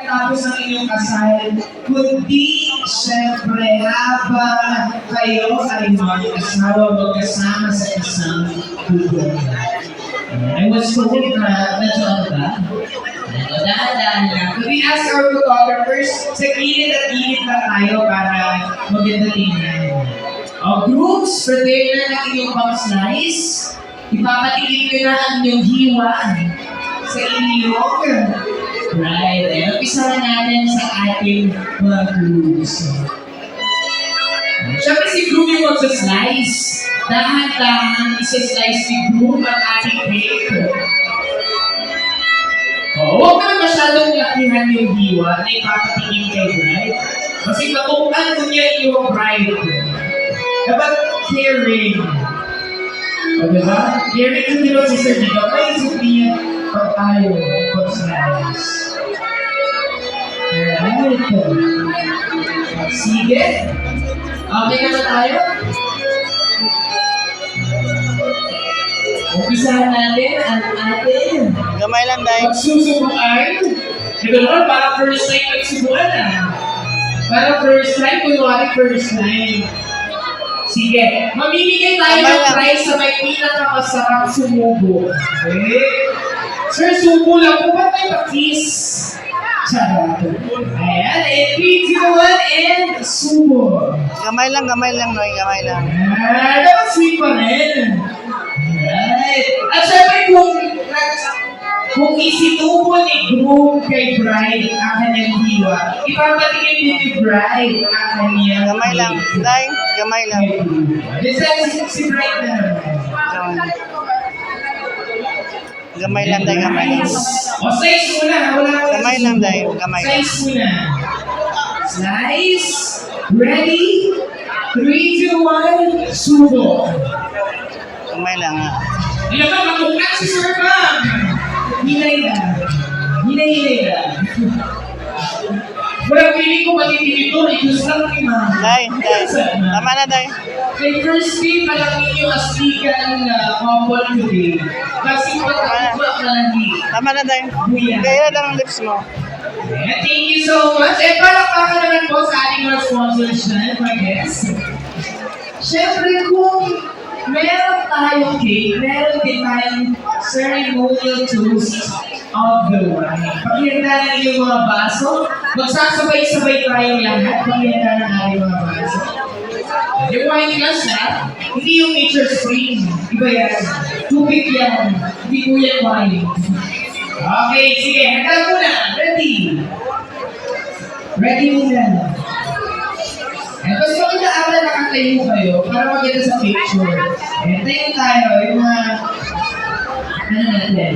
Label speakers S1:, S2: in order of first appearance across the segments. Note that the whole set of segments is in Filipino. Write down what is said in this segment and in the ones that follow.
S1: Tapos ang inyong kasal, kundi syempre habang kayo ay mag-asawa, magkasama sa isang tubo. I was told na medyo ano ba? Dahan-dahan lang. We ask our photographers, sa gilid at gilid na tayo para maganda tingnan. Groups, prepare na ng inyong pang slice. Ipapatigil nyo na ang inyong hiwa sa inyong right. Umpisa natin sa ating mga groups. Siyempre si Groom yung magsa-slice. Dahan-dahan isa-slice si Groom ang ating cake. Huwag na masyadong lakihan yung hiwa na ipapatingin kay bride. Kasi matukan mo niya yung bride. Dapat caring. Diba? Caring yung diba si Sir Diba? May isip niya pag tayo pag-slice. Alright. Sige. Okay na ba tayo? Umpisahan natin ang ating
S2: Gamay lang dahil.
S1: magsusubuan. Ito naman, parang first time nagsubuan Parang first time, kunwari first time. Sige, mamimigay tayo ng prize sa may pinakamasarap sumubo. Okay? Sir, subo lang po. Ba't may pa-kiss? Charot. Ayan, and 3, 2, 1, and subo.
S2: Gamay lang, Noy. Gamay lang.
S1: Dapat sweet pa rin. Alright. At syempre kung isinubo ni Groom kay Bride ang kanyang hiwa, ipapatingin din ni Bride ang kanyang
S2: Gamay lang. Day, gamay lang.
S1: This time si Bride na naman.
S2: Gamay lang, Day. Gamay lang.
S1: O, slice muna. Wala ko
S2: Gamay lang, Day. Gamay.
S1: Slice muna. Slice. Ready? 3, 2, 1, subo.
S2: Gamay lang, ha.
S1: Alam ka, makukat si Sir Ma'am. Hinay na. Walang piling ko matitili ito. Ipus lang ni Ma'am.
S2: Day. Tama na, Day.
S1: Kay first day pa lang ninyo asligan couple today. Kasi pagkakuha ka lang dito.
S2: Tama na, Day. Kaya lang ang lips mo.
S1: Thank you so much. Palakpakan naman po sa ating mga sponsors na, my guests. Siyempre kung meron tayong cake, meron din tayong ceremonial toast of the wine. Paghihanda ng iyong mga baso, magsasabay-sabay tayong lahat. Paghihanda ng ating mga baso. Yung wine glass hindi yung nature spring. Iba yan. Tubig yan. Hindi po yan wine. Okay, sige. Handa muna. Ready muna. Tapos kung inaaral nakatayo kayo para maganda sa picture. Tayo tayo, yung mga natin.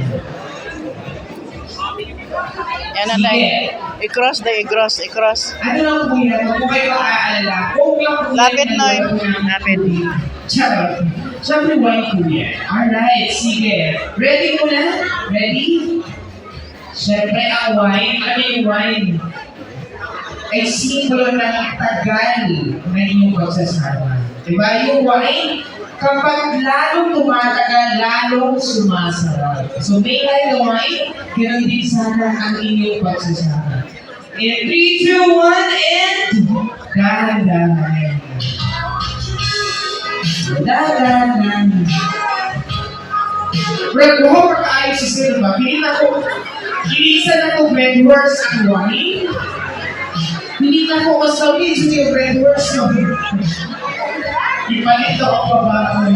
S2: Yan na, Day. I-cross, Day. I-cross.
S1: Ano lang po yan? Kung kayo makaalala, kung lang po
S2: Lapit, Noy. Lapit.
S1: Charot. Siyempre, wine po yan. Alright, sige. Ready muna? Ready? Siyempre, ang wine. Ano yung wine? Ay simbolo ng tagal na inyong pagsasama. Diba? Yung wine, kapag lalong tumatagal, lalong sumasarap. So, may like the wine, ganoon din sana ang inyong pagsasama. In 3, 2, 1, and dahan-dahan. Dahan-dahan. Brad, buho pag-ayos sa sila ba? Gilisan ako breadworks ang wine. Hindi na ako masawin sa yung breadworks. Ipalito ako pa ba?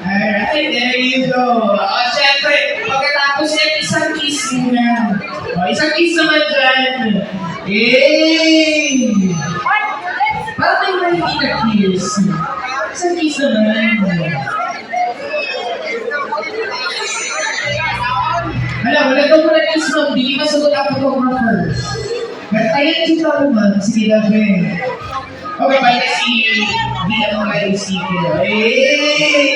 S1: Alright, there you go. Siyempre, pagkatapos yan, isang kiss muna. Isang kiss naman dyan. Yay! Parang may hindi na kiss. Isang kiss naman. Wala daw mo na kiss mo. Hindi masagot ang photographer. Nagtayan si Taruman, si David. Okay, bye na si Di ako kayo si Kilo. Hey!